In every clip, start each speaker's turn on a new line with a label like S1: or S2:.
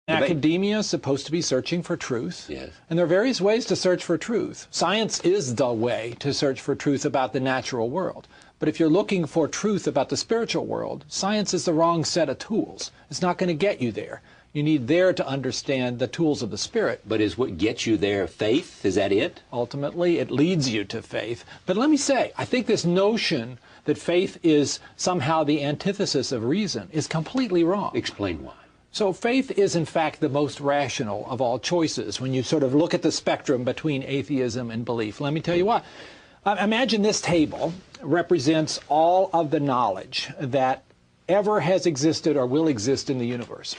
S1: Academia is supposed to be searching for truth.
S2: Yes.
S1: And there are various ways to search for truth. Science is the way to search for truth about the natural world. But if you're looking for truth about the spiritual world, science is the wrong set of tools. It's not going to get you there. You need there to understand the tools of the Spirit.
S2: But is what gets you there faith? Is that it?
S1: Ultimately, it leads you to faith. But let me say, I think this notion that faith is somehow the antithesis of reason is completely wrong.
S2: Explain why.
S1: So faith is, in fact, the most rational of all choices when you sort of look at the spectrum between atheism and belief. Let me tell you why. Imagine this table represents all of the knowledge that ever has existed or will exist in the universe.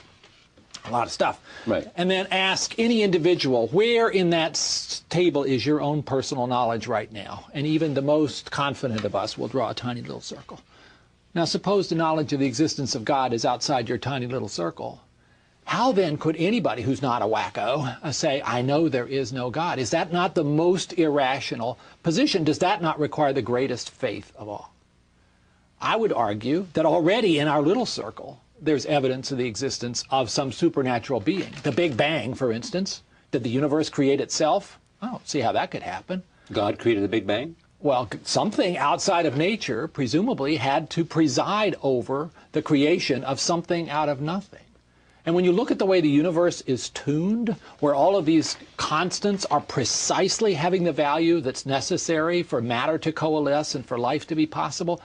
S1: A lot of stuff.
S2: Right.
S1: And then ask any individual, where in that table is your own personal knowledge right now? And even the most confident of us will draw a tiny little circle. Now, suppose the knowledge of the existence of God is outside your tiny little circle. How then could anybody who's not a wacko say, I know there is no God? Is that not the most irrational position? Does that not require the greatest faith of all? I would argue that already in our little circle, there's evidence of the existence of some supernatural being. The Big Bang, for instance. Did the universe create itself? I don't see how that could happen.
S2: God created the Big Bang?
S1: Well, something outside of nature presumably had to preside over the creation of something out of nothing. And when you look at the way the universe is tuned, where all of these constants are precisely having the value that's necessary for matter to coalesce and for life to be possible,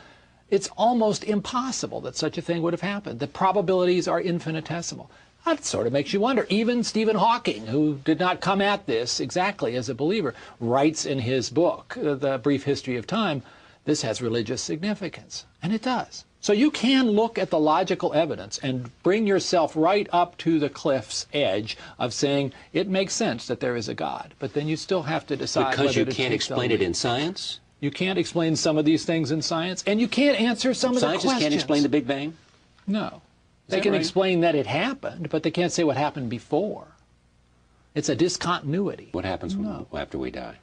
S1: it's almost impossible that such a thing would have happened. The probabilities are infinitesimal. That sort of makes you wonder. Even Stephen Hawking, who did not come at this exactly as a believer, writes in his book, The Brief History of Time, this has religious significance. And it does. So you can look at the logical evidence and bring yourself right up to the cliff's edge of saying it makes sense that there is a God. But then you still have to decide
S2: because
S1: whether
S2: you
S1: to
S2: can't explain it in science?
S1: You can't explain some of these things in science, and you can't answer some of the questions.
S2: Scientists can't explain the Big Bang?
S1: No. They can explain that it happened, but they can't say what happened before. It's a discontinuity.
S2: What happens after we die?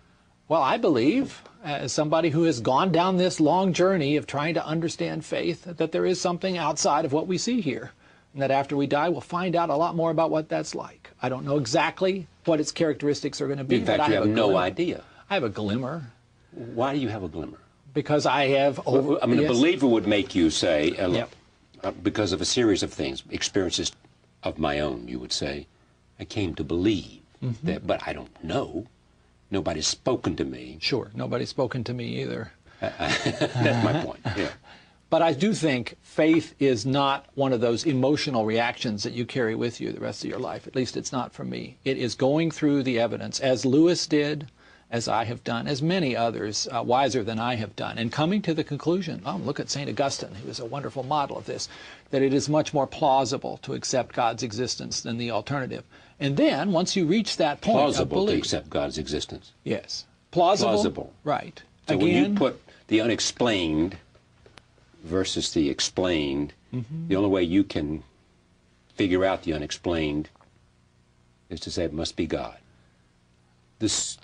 S1: Well, I believe, as somebody who has gone down this long journey of trying to understand faith, that there is something outside of what we see here, and that after we die, we'll find out a lot more about what that's like. I don't know exactly what its characteristics are going to be.
S2: In fact, you have no idea.
S1: I have a glimmer.
S2: Why do you have a glimmer?
S1: Because I have...
S2: A believer would make you say, because of a series of things, experiences of my own, you would say, I came to believe that, but I don't know. Nobody's spoken to me.
S1: Sure, nobody's spoken to me either.
S2: That's my point, yeah.
S1: But I do think faith is not one of those emotional reactions that you carry with you the rest of your life. At least it's not for me. It is going through the evidence, as Lewis did, as I have done, as many others wiser than I have done, and coming to the conclusion, look at St. Augustine, who was a wonderful model of this, that it is much more plausible to accept God's existence than the alternative. And then, once you reach that point
S2: plausible
S1: of belief,
S2: to accept God's existence.
S1: Yes. Plausible.
S2: Plausible.
S1: Right.
S2: So
S1: again,
S2: when you put the unexplained versus the explained, the only way you can figure out the unexplained is to say it must be God. This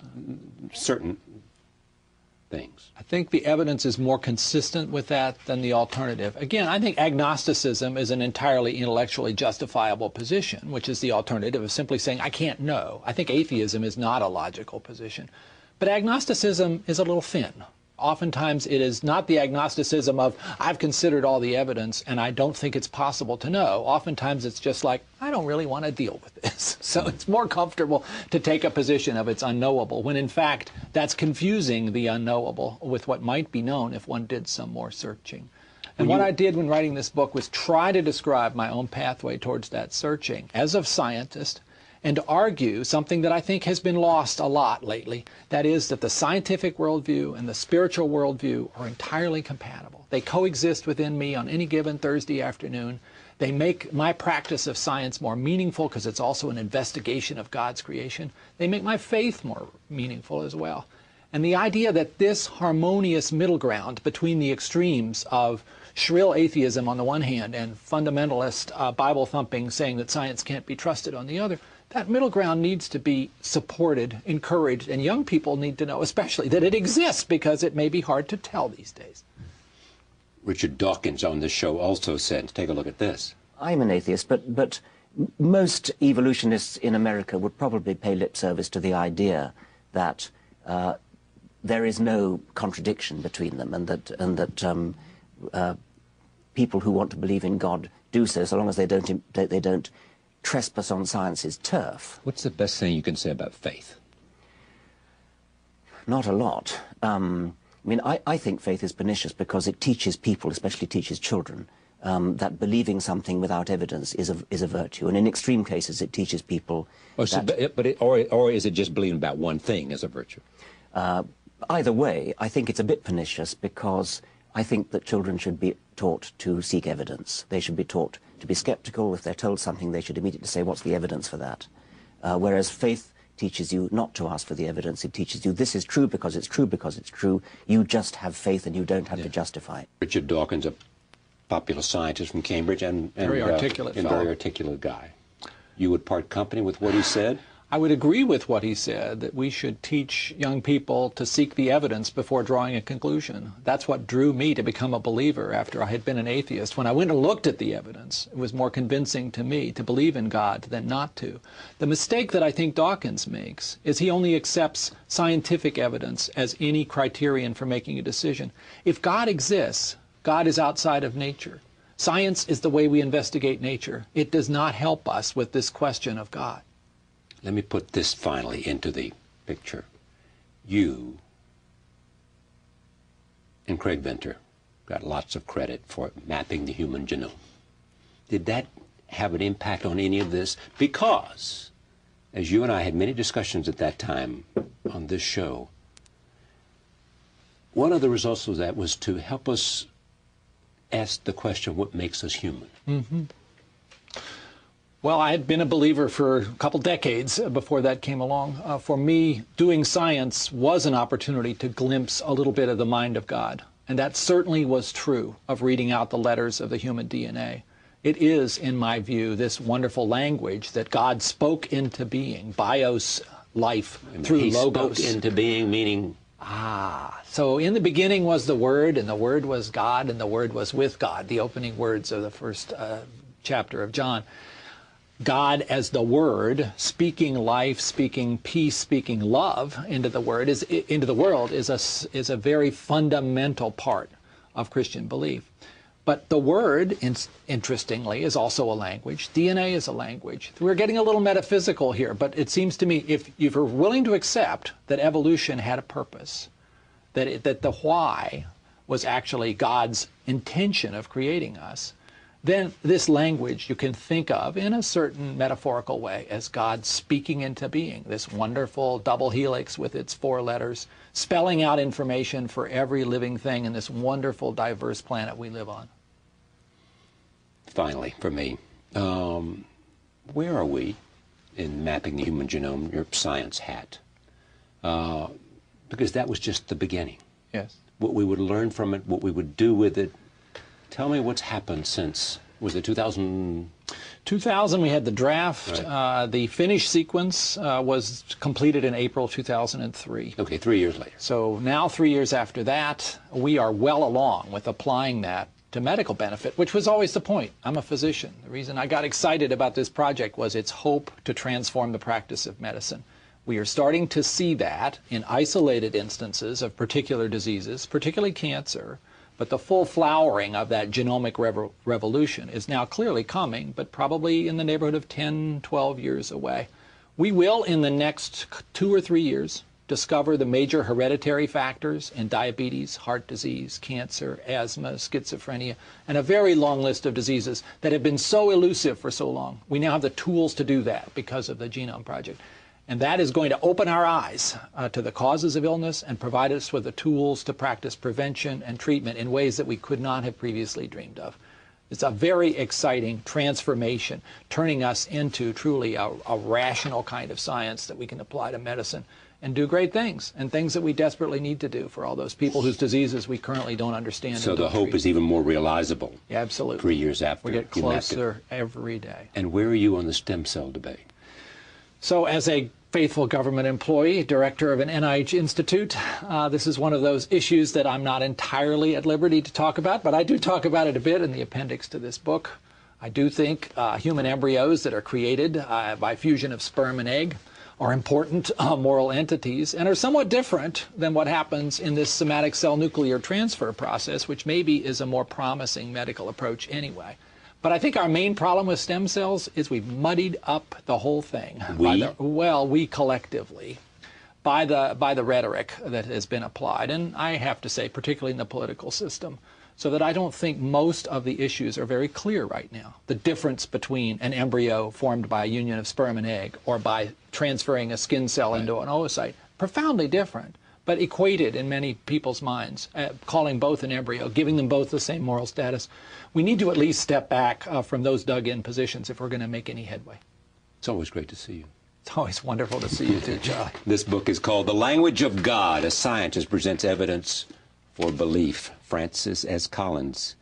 S2: certain things.
S1: I think the evidence is more consistent with that than the alternative. Again, I think agnosticism is an entirely intellectually justifiable position, which is the alternative of simply saying, I can't know. I think atheism is not a logical position. But agnosticism is a little thin. Oftentimes it is not the agnosticism of, I've considered all the evidence and I don't think it's possible to know. Oftentimes it's just like, I don't really want to deal with this. So it's more comfortable to take a position of it's unknowable, when in fact that's confusing the unknowable with what might be known if one did some more searching. And what I did when writing this book was try to describe my own pathway towards that searching as a scientist, and to argue something that I think has been lost a lot lately, that is that the scientific worldview and the spiritual worldview are entirely compatible. They coexist within me on any given Thursday afternoon. They make my practice of science more meaningful because it's also an investigation of God's creation. They make my faith more meaningful as well. And the idea that this harmonious middle ground between the extremes of shrill atheism on the one hand and fundamentalist Bible-thumping saying that science can't be trusted on the other, that middle ground needs to be supported, encouraged, and young people need to know especially that it exists, because it may be hard to tell these days.
S2: Richard Dawkins on this show also said, take a look at this.
S3: I'm an atheist, but most evolutionists in America would probably pay lip service to the idea that there is no contradiction between them, and that people who want to believe in God do so long as they don't trespass on science's turf.
S2: What's the best thing you can say about faith?
S3: Not a lot. I mean, I think faith is pernicious because it teaches people, especially teaches children, that believing something without evidence is a virtue. And in extreme cases, it teaches people
S2: or is it just believing about one thing as a virtue?
S3: Either way, I think it's a bit pernicious because I think that children should be taught to seek evidence. They should be taught to be skeptical. If they're told something, they should immediately say, what's the evidence for that? Whereas faith teaches you not to ask for the evidence. It teaches you this is true because it's true because it's true. You just have faith and you don't have to justify it.
S2: Richard Dawkins, a popular scientist from Cambridge and
S1: very articulate fellow.
S2: Very articulate guy. You would part company with what he said?
S1: I would agree with what he said, that we should teach young people to seek the evidence before drawing a conclusion. That's what drew me to become a believer after I had been an atheist. When I went and looked at the evidence, it was more convincing to me to believe in God than not to. The mistake that I think Dawkins makes is he only accepts scientific evidence as any criterion for making a decision. If God exists, God is outside of nature. Science is the way we investigate nature. It does not help us with this question of God.
S2: Let me put this finally into the picture. You and Craig Venter got lots of credit for mapping the human genome. Did that have an impact on any of this? Because, as you and I had many discussions at that time on this show, one of the results of that was to help us ask the question, what makes us human?
S1: Mm-hmm. Well, I had been a believer for a couple decades before that came along. For me, doing science was an opportunity to glimpse a little bit of the mind of God. And that certainly was true of reading out the letters of the human DNA. It is, in my view, this wonderful language that God spoke into being, bios, life, through logos.
S2: He spoke into being, meaning?
S1: So in the beginning was the Word, and the Word was God, and the Word was with God, the opening words of the first chapter of John. God as the Word, speaking life, speaking peace, speaking love into the world is a very fundamental part of Christian belief. But the Word, interestingly, is also a language. DNA is a language. We're getting a little metaphysical here, but it seems to me if you're willing to accept that evolution had a purpose, that the why was actually God's intention of creating us, then this language you can think of in a certain metaphorical way as God speaking into being, this wonderful double helix with its 4 letters, spelling out information for every living thing in this wonderful, diverse planet we live on.
S2: Finally, for me, where are we in mapping the human genome, your science hat? Because that was just the beginning.
S1: Yes.
S2: What we would learn from it, what we would do with it. Tell me what's happened since, was it 2000?
S1: 2000, we had the draft.
S2: Right.
S1: The finished sequence was completed in April 2003.
S2: Okay, 3 years later.
S1: So now, 3 years after that, we are well along with applying that to medical benefit, which was always the point. I'm a physician. The reason I got excited about this project was its hope to transform the practice of medicine. We are starting to see that in isolated instances of particular diseases, particularly cancer. But the full flowering of that genomic revolution is now clearly coming, but probably in the neighborhood of 10, 12 years away. We will, in the next 2 or 3 years, discover the major hereditary factors in diabetes, heart disease, cancer, asthma, schizophrenia, and a very long list of diseases that have been so elusive for so long. We now have the tools to do that because of the Genome Project. And that is going to open our eyes to the causes of illness and provide us with the tools to practice prevention and treatment in ways that we could not have previously dreamed of. It's a very exciting transformation, turning us into truly a rational kind of science that we can apply to medicine and do great things, and things that we desperately need to do for all those people whose diseases we currently don't understand.
S2: So the hope is even more realizable.
S1: Yeah, absolutely.
S2: 3 years after.
S1: We get closer every day.
S2: And where are you on the stem cell debate?
S1: So as a faithful government employee, director of an NIH institute, this is one of those issues that I'm not entirely at liberty to talk about, but I do talk about it a bit in the appendix to this book. I do think human embryos that are created by fusion of sperm and egg are important moral entities and are somewhat different than what happens in this somatic cell nuclear transfer process, which maybe is a more promising medical approach anyway. But I think our main problem with stem cells is we've muddied up the whole thing. We collectively, by the rhetoric that has been applied, and I have to say, particularly in the political system, so that I don't think most of the issues are very clear right now. The difference between an embryo formed by a union of sperm and egg or by transferring a skin cell into an oocyte, profoundly different, but equated in many people's minds, calling both an embryo, giving them both the same moral status. We need to at least step back from those dug-in positions if we're going to make any headway.
S2: It's always great to see you.
S1: It's always wonderful to see you too, Charlie.
S2: This book is called The Language of God. A Scientist Presents Evidence for Belief. Francis S. Collins